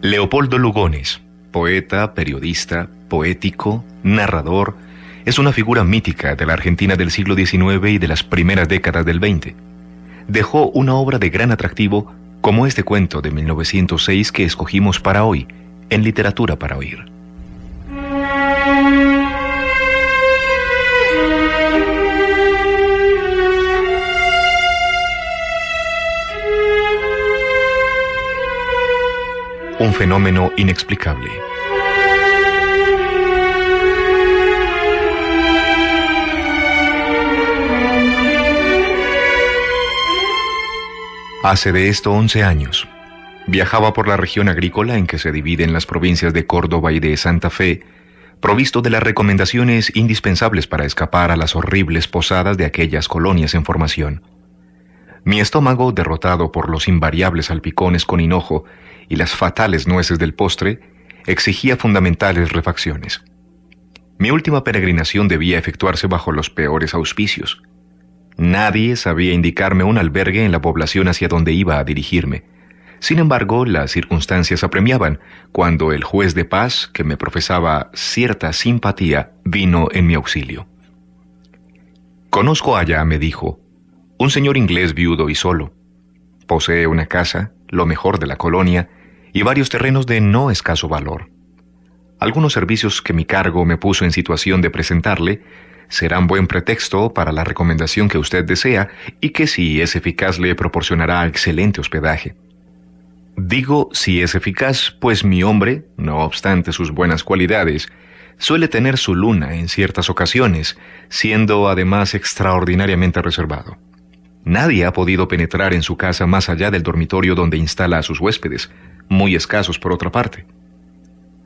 Leopoldo Lugones, poeta, periodista, poético, narrador, es una figura mítica de la Argentina del siglo XIX y de las primeras décadas del XX. Dejó una obra de gran atractivo como este cuento de 1906 que escogimos para hoy, en Literatura para Oír. Un fenómeno inexplicable. Hace de esto 11 años. Viajaba por la región agrícola en que se dividen las provincias de Córdoba y de Santa Fe, provisto de las recomendaciones indispensables para escapar a las horribles posadas de aquellas colonias en formación. Mi estómago, derrotado por los invariables salpicones con hinojo y las fatales nueces del postre, exigía fundamentales refacciones. Mi última peregrinación debía efectuarse bajo los peores auspicios. Nadie sabía indicarme un albergue en la población hacia donde iba a dirigirme. Sin embargo, las circunstancias apremiaban cuando el juez de paz, que me profesaba cierta simpatía, vino en mi auxilio. «Conozco allá», me dijo, «un señor inglés viudo y solo. Posee una casa, lo mejor de la colonia, y varios terrenos de no escaso valor. Algunos servicios que mi cargo me puso en situación de presentarle serán buen pretexto para la recomendación que usted desea y que, si es eficaz, le proporcionará excelente hospedaje. Digo si es eficaz, pues mi hombre, no obstante sus buenas cualidades, suele tener su luna en ciertas ocasiones, siendo además extraordinariamente reservado. Nadie ha podido penetrar en su casa más allá del dormitorio donde instala a sus huéspedes, muy escasos por otra parte.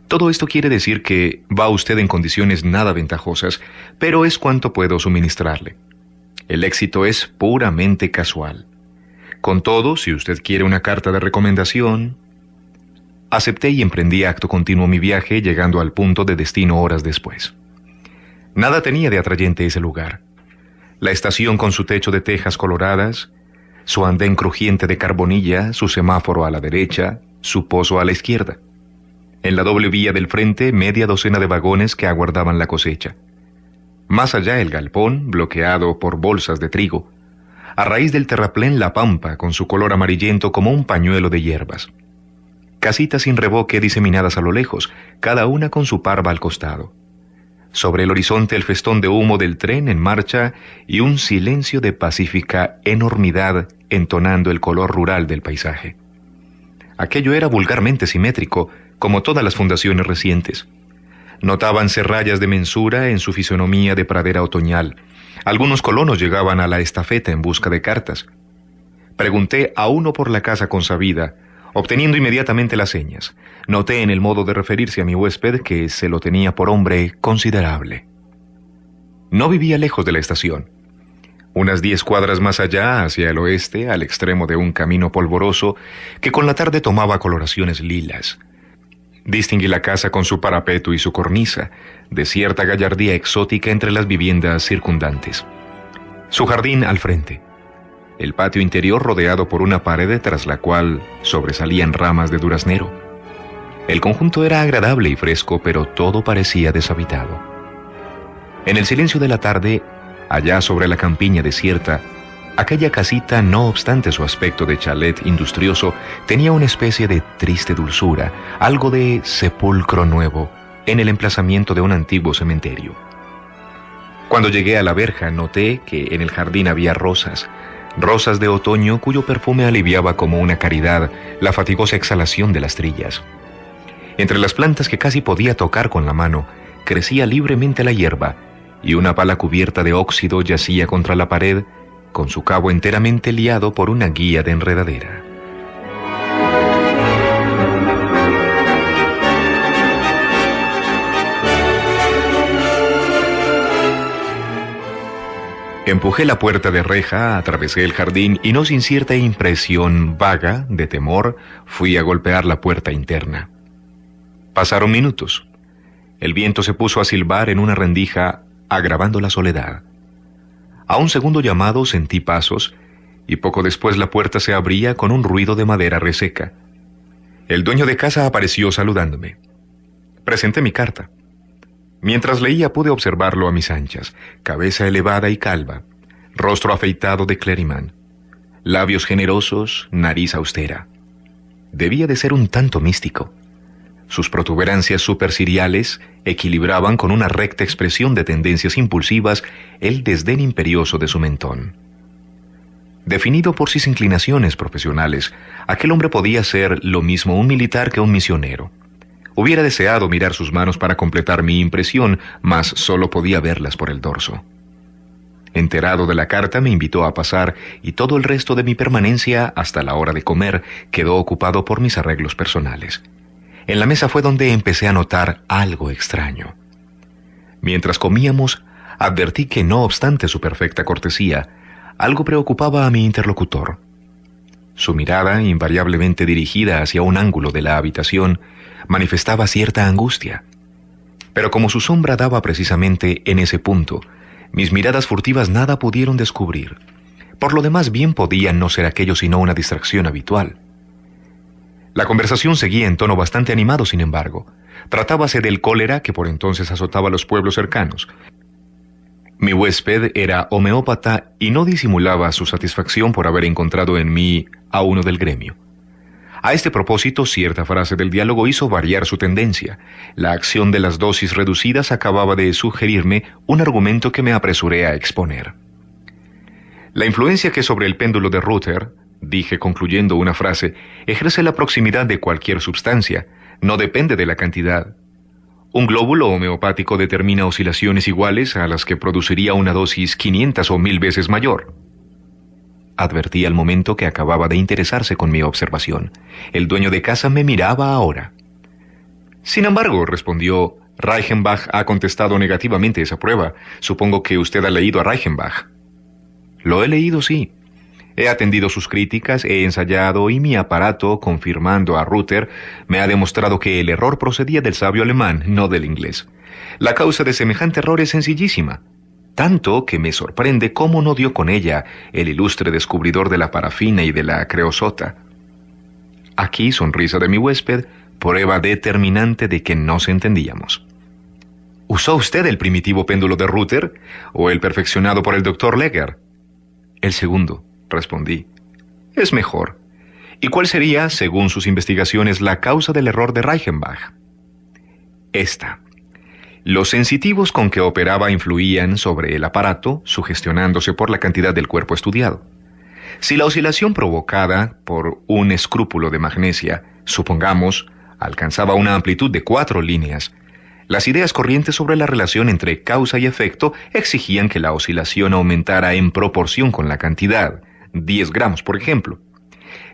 Todo esto quiere decir que va usted en condiciones nada ventajosas, pero es cuanto puedo suministrarle. El éxito es puramente casual. Con todo, si usted quiere una carta de recomendación...» Acepté y emprendí acto continuo mi viaje, llegando al punto de destino horas después. Nada tenía de atrayente ese lugar. La estación con su techo de tejas coloradas, su andén crujiente de carbonilla, su semáforo a la derecha, su pozo a la izquierda. En la doble vía del frente, media docena de vagones que aguardaban la cosecha. Más allá el galpón, bloqueado por bolsas de trigo. A raíz del terraplén la pampa, con su color amarillento como un pañuelo de hierbas. Casitas sin revoque diseminadas a lo lejos, cada una con su parva al costado. Sobre el horizonte el festón de humo del tren en marcha y un silencio de pacífica enormidad entonando el color rural del paisaje. Aquello era vulgarmente simétrico, como todas las fundaciones recientes. Notábanse rayas de mensura en su fisonomía de pradera otoñal. Algunos colonos llegaban a la estafeta en busca de cartas. Pregunté a uno por la casa consabida, obteniendo inmediatamente las señas. Noté en el modo de referirse a mi huésped que se lo tenía por hombre considerable. No vivía lejos de la estación. Unas 10 cuadras más allá, hacia el oeste, al extremo de un camino polvoroso que con la tarde tomaba coloraciones lilas. Distinguí la casa con su parapeto y su cornisa, de cierta gallardía exótica entre las viviendas circundantes. Su jardín al frente. El patio interior rodeado por una pared tras la cual sobresalían ramas de duraznero. El conjunto era agradable y fresco, pero todo parecía deshabitado. En el silencio de la tarde, allá sobre la campiña desierta, aquella casita, no obstante su aspecto de chalet industrioso, tenía una especie de triste dulzura, algo de sepulcro nuevo, en el emplazamiento de un antiguo cementerio. Cuando llegué a la verja, noté que en el jardín había rosas de otoño cuyo perfume aliviaba como una caridad la fatigosa exhalación de las trillas. Entre las plantas que casi podía tocar con la mano, crecía libremente la hierba, y una pala cubierta de óxido yacía contra la pared, con su cabo enteramente liado por una guía de enredadera. Empujé la puerta de reja, atravesé el jardín y no sin cierta impresión vaga de temor, fui a golpear la puerta interna. Pasaron minutos. El viento se puso a silbar en una rendija, agravando la soledad. A un segundo llamado sentí pasos, y poco después la puerta se abría con un ruido de madera reseca. El dueño de casa apareció saludándome. Presenté mi carta. Mientras leía pude observarlo a mis anchas, cabeza elevada y calva, rostro afeitado de clériman, labios generosos, nariz austera. Debía de ser un tanto místico. Sus protuberancias superciliares equilibraban con una recta expresión de tendencias impulsivas el desdén imperioso de su mentón. Definido por sus inclinaciones profesionales, aquel hombre podía ser lo mismo un militar que un misionero. Hubiera deseado mirar sus manos para completar mi impresión, mas solo podía verlas por el dorso. Enterado de la carta, me invitó a pasar y todo el resto de mi permanencia, hasta la hora de comer, quedó ocupado por mis arreglos personales. En la mesa fue donde empecé a notar algo extraño. Mientras comíamos, advertí que, no obstante su perfecta cortesía, algo preocupaba a mi interlocutor. Su mirada, invariablemente dirigida hacia un ángulo de la habitación, manifestaba cierta angustia. Pero como su sombra daba precisamente en ese punto, mis miradas furtivas nada pudieron descubrir. Por lo demás, bien podía no ser aquello sino una distracción habitual. La conversación seguía en tono bastante animado, sin embargo. Tratábase del cólera que por entonces azotaba los pueblos cercanos. Mi huésped era homeópata y no disimulaba su satisfacción por haber encontrado en mí a uno del gremio. A este propósito, cierta frase del diálogo hizo variar su tendencia. La acción de las dosis reducidas acababa de sugerirme un argumento que me apresuré a exponer. La influencia que sobre el péndulo de Ruther, dije concluyendo una frase, ejerce la proximidad de cualquier substancia, no depende de la cantidad. Un glóbulo homeopático determina oscilaciones iguales a las que produciría una dosis 500 o 1000 veces mayor. Advertí al momento que acababa de interesarse con mi observación. El dueño de casa me miraba ahora. Sin embargo, respondió, Reichenbach ha contestado negativamente esa prueba. Supongo que usted ha leído a Reichenbach. Lo he leído, sí. He atendido sus críticas, he ensayado y mi aparato, confirmando a Ruther, me ha demostrado que el error procedía del sabio alemán, no del inglés. La causa de semejante error es sencillísima, tanto que me sorprende cómo no dio con ella el ilustre descubridor de la parafina y de la creosota. Aquí, sonrisa de mi huésped, prueba determinante de que nos entendíamos. ¿Usó usted el primitivo péndulo de Ruther o el perfeccionado por el doctor Leger? El segundo, respondí. Es mejor. ¿Y cuál sería, según sus investigaciones, la causa del error de Reichenbach? Esta. Los sensitivos con que operaba influían sobre el aparato, sugestionándose por la cantidad del cuerpo estudiado. Si la oscilación provocada por un escrúpulo de magnesia, supongamos, alcanzaba una amplitud de 4 líneas, las ideas corrientes sobre la relación entre causa y efecto exigían que la oscilación aumentara en proporción con la cantidad, 10 gramos, por ejemplo.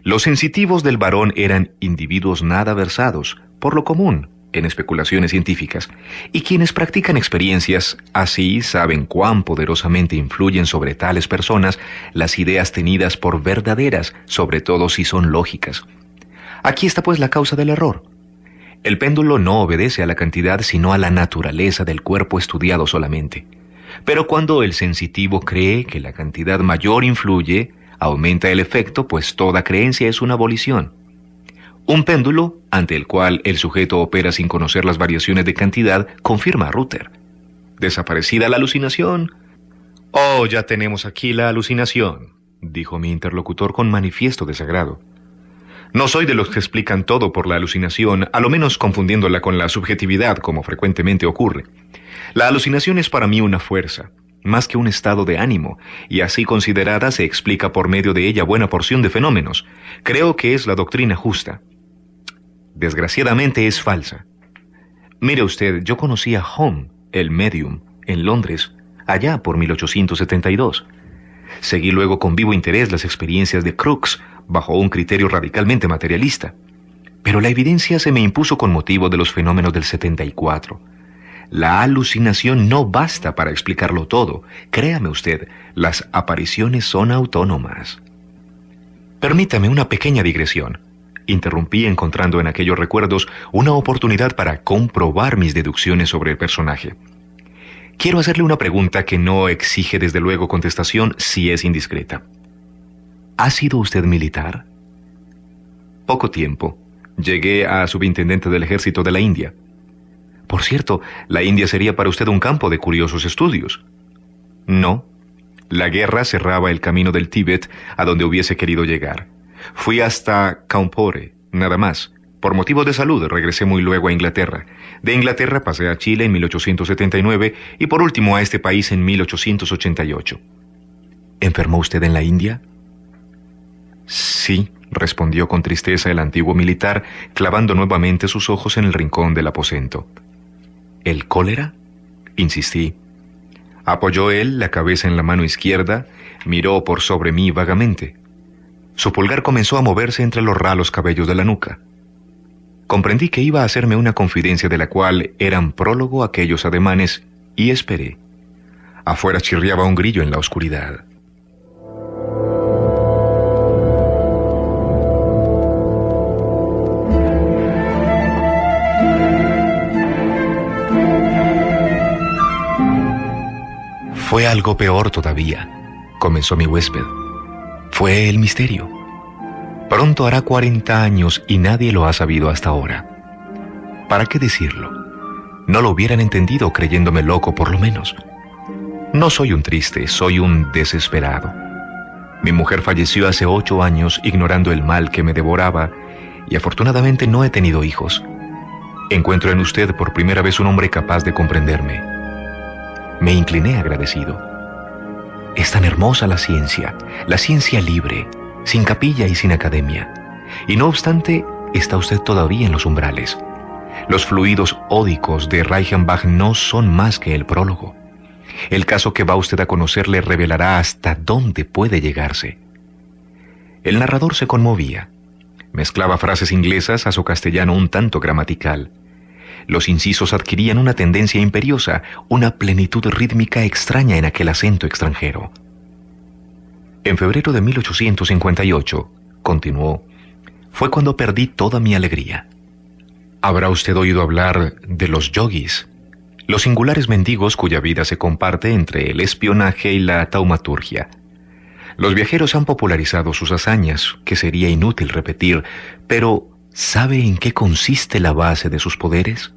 Los sensitivos del varón eran individuos nada versados, por lo común, en especulaciones científicas, y quienes practican experiencias así saben cuán poderosamente influyen sobre tales personas las ideas tenidas por verdaderas, sobre todo si son lógicas. Aquí está pues la causa del error. El péndulo no obedece a la cantidad sino a la naturaleza del cuerpo estudiado solamente. Pero cuando el sensitivo cree que la cantidad mayor influye, aumenta el efecto, pues toda creencia es una abolición. Un péndulo, ante el cual el sujeto opera sin conocer las variaciones de cantidad, confirma a Ruther. ¿Desaparecida la alucinación? Oh, ya tenemos aquí la alucinación, dijo mi interlocutor con manifiesto desagrado. No soy de los que explican todo por la alucinación, a lo menos confundiéndola con la subjetividad, como frecuentemente ocurre. La alucinación es para mí una fuerza, más que un estado de ánimo, y así considerada se explica por medio de ella buena porción de fenómenos. Creo que es la doctrina justa. Desgraciadamente es falsa. Mire usted, yo conocí a Home, el medium, en Londres, allá por 1872. Seguí luego con vivo interés las experiencias de Crookes, bajo un criterio radicalmente materialista. Pero la evidencia se me impuso con motivo de los fenómenos del 74. La alucinación no basta para explicarlo todo. Créame usted, las apariciones son autónomas. Permítame una pequeña digresión. Interrumpí encontrando en aquellos recuerdos una oportunidad para comprobar mis deducciones sobre el personaje. Quiero hacerle una pregunta que no exige desde luego contestación si es indiscreta. ¿Ha sido usted militar? Poco tiempo. Llegué a subintendente del ejército de la India. Por cierto, la India sería para usted un campo de curiosos estudios. No. La guerra cerraba el camino del Tíbet a donde hubiese querido llegar. Fui hasta Cawnpore, nada más. Por motivo de salud regresé muy luego a Inglaterra. De Inglaterra pasé a Chile en 1879 y por último a este país en 1888. ¿Enfermó usted en la India? Sí, respondió con tristeza el antiguo militar, clavando nuevamente sus ojos en el rincón del aposento. ¿El cólera? Insistí. Apoyó él la cabeza en la mano izquierda, miró por sobre mí vagamente. Su pulgar comenzó a moverse entre los ralos cabellos de la nuca. Comprendí que iba a hacerme una confidencia de la cual eran prólogo aquellos ademanes y esperé. Afuera chirriaba un grillo en la oscuridad. Fue algo peor todavía, comenzó mi huésped. Fue el misterio. Pronto hará 40 años y nadie lo ha sabido hasta ahora. ¿Para qué decirlo? No lo hubieran entendido creyéndome loco por lo menos. No soy un triste, soy un desesperado. Mi mujer falleció hace 8 años ignorando el mal que me devoraba y afortunadamente no he tenido hijos. Encuentro en usted por primera vez un hombre capaz de comprenderme. Me incliné agradecido. Es tan hermosa la ciencia libre, sin capilla y sin academia. Y no obstante, está usted todavía en los umbrales. Los fluidos ódicos de Reichenbach no son más que el prólogo. El caso que va usted a conocer le revelará hasta dónde puede llegarse. El narrador se conmovía. Mezclaba frases inglesas a su castellano un tanto gramatical. Los incisos adquirían una tendencia imperiosa, una plenitud rítmica extraña en aquel acento extranjero. En febrero de 1858, continuó, fue cuando perdí toda mi alegría. Habrá usted oído hablar de los yogis, los singulares mendigos cuya vida se comparte entre el espionaje y la taumaturgia. Los viajeros han popularizado sus hazañas, que sería inútil repetir, pero ¿sabe en qué consiste la base de sus poderes?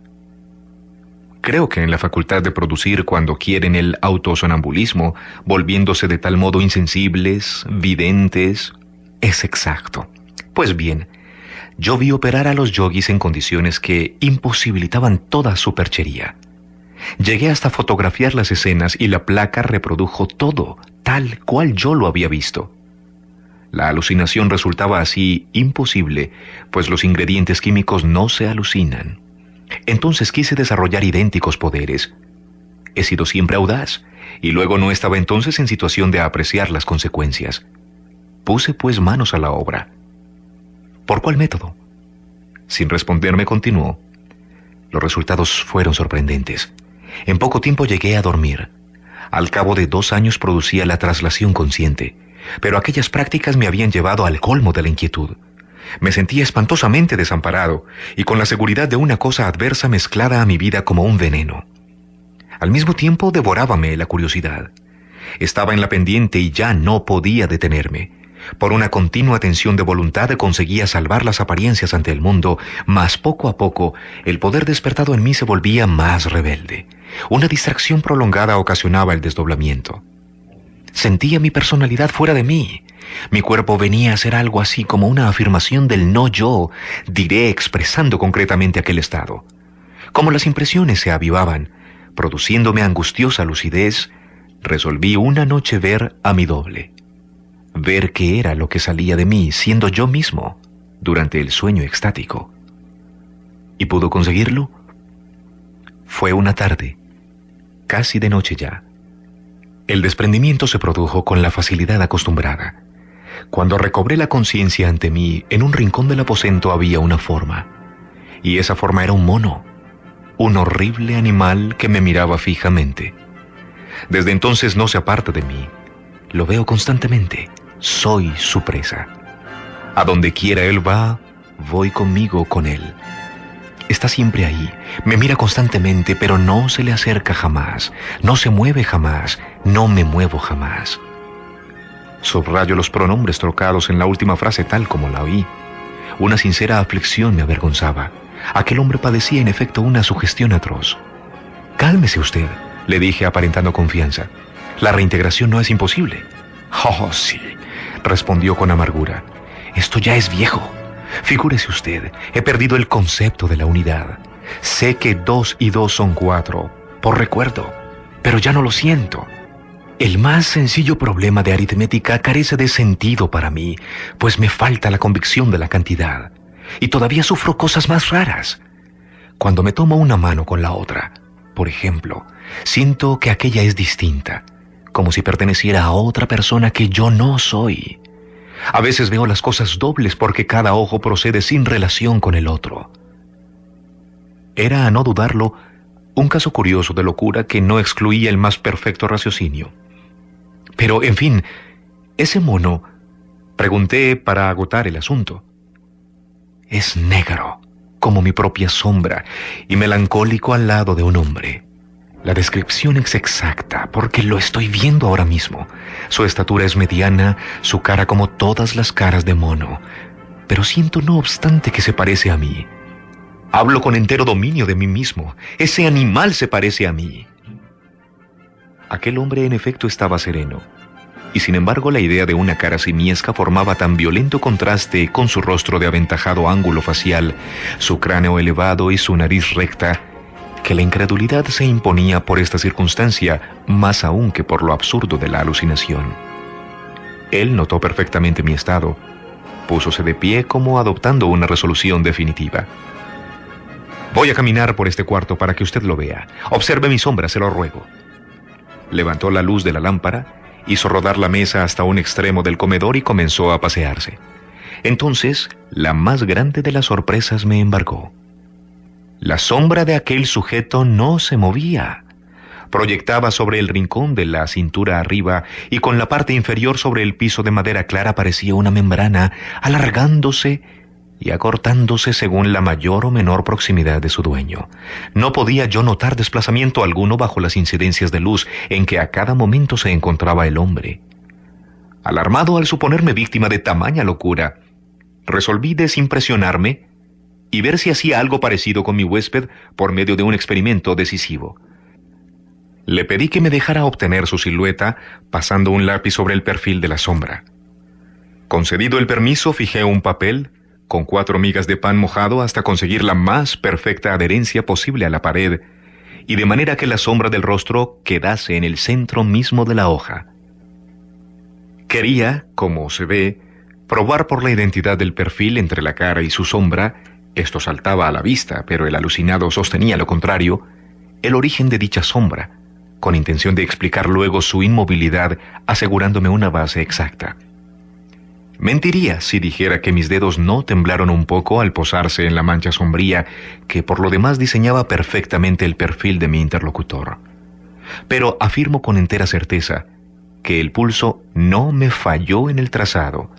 Creo que en la facultad de producir cuando quieren el autosonambulismo, volviéndose de tal modo insensibles, videntes. Es exacto. Pues bien, yo vi operar a los yogis en condiciones que imposibilitaban toda superchería. Llegué hasta fotografiar las escenas y la placa reprodujo todo, tal cual yo lo había visto. La alucinación resultaba así imposible, pues los ingredientes químicos no se alucinan. Entonces quise desarrollar idénticos poderes. He sido siempre audaz, y luego no estaba entonces en situación de apreciar las consecuencias. Puse pues manos a la obra. ¿Por cuál método? Sin responderme continuó. Los resultados fueron sorprendentes. En poco tiempo llegué a dormir. Al cabo de 2 años producía la traslación consciente, pero aquellas prácticas me habían llevado al colmo de la inquietud. Me sentía espantosamente desamparado y con la seguridad de una cosa adversa mezclada a mi vida como un veneno. Al mismo tiempo devorábame la curiosidad. Estaba en la pendiente y ya no podía detenerme. Por una continua tensión de voluntad conseguía salvar las apariencias ante el mundo, mas poco a poco el poder despertado en mí se volvía más rebelde. Una distracción prolongada ocasionaba el desdoblamiento. Sentía mi personalidad fuera de mí. Mi cuerpo venía a ser algo así como una afirmación del no yo, diré expresando concretamente aquel estado. Como las impresiones se avivaban, produciéndome angustiosa lucidez, resolví una noche ver a mi doble. Ver qué era lo que salía de mí siendo yo mismo durante el sueño extático. ¿Y pudo conseguirlo? Fue una tarde, casi de noche ya. El desprendimiento se produjo con la facilidad acostumbrada. Cuando recobré la conciencia ante mí, en un rincón del aposento había una forma. Y esa forma era un mono, un horrible animal que me miraba fijamente. Desde entonces no se aparta de mí. Lo veo constantemente. Soy su presa. A donde quiera él va, voy conmigo con él. Está siempre ahí, me mira constantemente, pero no se le acerca jamás, no se mueve jamás, no me muevo jamás. Subrayo los pronombres trocados en la última frase tal como la oí. Una sincera aflicción me avergonzaba. Aquel hombre padecía en efecto una sugestión atroz. «Cálmese usted», le dije aparentando confianza. «La reintegración no es imposible». «Oh, sí», respondió con amargura. «Esto ya es viejo. Figúrese usted, he perdido el concepto de la unidad. Sé que 2 y 2 son 4, por recuerdo, pero ya no lo siento. El más sencillo problema de aritmética carece de sentido para mí, pues me falta la convicción de la cantidad. Y todavía sufro cosas más raras. Cuando me tomo una mano con la otra, por ejemplo, siento que aquella es distinta, como si perteneciera a otra persona que yo no soy. A veces veo las cosas dobles porque cada ojo procede sin relación con el otro». Era, a no dudarlo, un caso curioso de locura que no excluía el más perfecto raciocinio. «Pero, en fin, ese mono», pregunté para agotar el asunto. «Es negro, como mi propia sombra, y melancólico al lado de un hombre. La descripción es exacta, porque lo estoy viendo ahora mismo. Su estatura es mediana, su cara como todas las caras de mono, pero siento no obstante que se parece a mí. Hablo con entero dominio de mí mismo. Ese animal se parece a mí». Aquel hombre en efecto estaba sereno, y sin embargo la idea de una cara simiesca formaba tan violento contraste con su rostro de aventajado ángulo facial, su cráneo elevado y su nariz recta, que la incredulidad se imponía por esta circunstancia más aún que por lo absurdo de la alucinación. Él notó perfectamente mi estado, púsose de pie como adoptando una resolución definitiva. «Voy a caminar por este cuarto para que usted lo vea. Observe mi sombra, se lo ruego». Levantó la luz de la lámpara, hizo rodar la mesa hasta un extremo del comedor y comenzó a pasearse. Entonces, la más grande de las sorpresas me embargó. La sombra de aquel sujeto no se movía. Proyectaba sobre el rincón de la cintura arriba y con la parte inferior sobre el piso de madera clara parecía una membrana, alargándose y acortándose según la mayor o menor proximidad de su dueño. No podía yo notar desplazamiento alguno bajo las incidencias de luz en que a cada momento se encontraba el hombre. Alarmado al suponerme víctima de tamaña locura, resolví desimpresionarme y ver si hacía algo parecido con mi huésped por medio de un experimento decisivo. Le pedí que me dejara obtener su silueta pasando un lápiz sobre el perfil de la sombra. Concedido el permiso, fijé un papel con 4 migas de pan mojado hasta conseguir la más perfecta adherencia posible a la pared, y de manera que la sombra del rostro quedase en el centro mismo de la hoja. Quería, como se ve, probar por la identidad del perfil entre la cara y su sombra. Esto saltaba a la vista, pero el alucinado sostenía lo contrario, el origen de dicha sombra, con intención de explicar luego su inmovilidad, asegurándome una base exacta. Mentiría si dijera que mis dedos no temblaron un poco al posarse en la mancha sombría que por lo demás diseñaba perfectamente el perfil de mi interlocutor. Pero afirmo con entera certeza que el pulso no me falló en el trazado.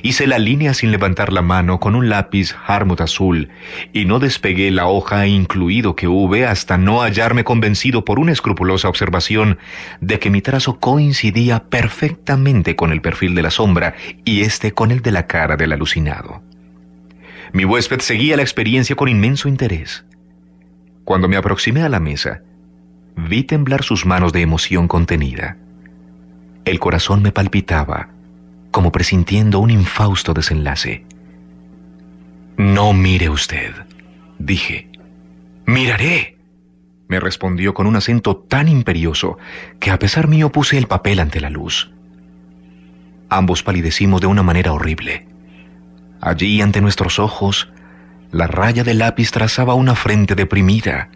Hice la línea sin levantar la mano con un lápiz Harmut azul y no despegué la hoja incluido que hube hasta no hallarme convencido por una escrupulosa observación de que mi trazo coincidía perfectamente con el perfil de la sombra y este con el de la cara del alucinado. Mi huésped seguía la experiencia con inmenso interés. Cuando me aproximé a la mesa, vi temblar sus manos de emoción contenida. El corazón me palpitaba, como presintiendo un infausto desenlace. «No mire usted», dije. «Miraré», me respondió con un acento tan imperioso que a pesar mío puse el papel ante la luz. Ambos palidecimos de una manera horrible. Allí ante nuestros ojos, la raya del lápiz trazaba una frente deprimida,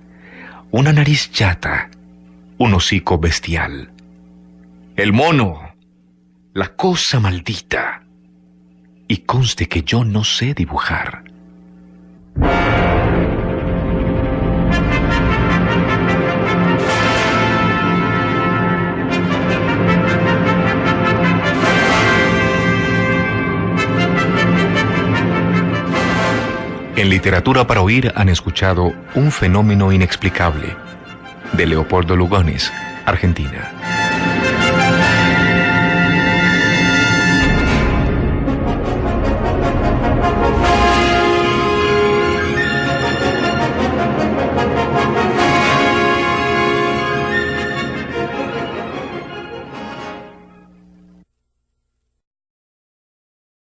una nariz chata, un hocico bestial. El mono, la cosa maldita. Y conste que yo no sé dibujar. En Literatura para Oír han escuchado Un fenómeno inexplicable, de Leopoldo Lugones, Argentina.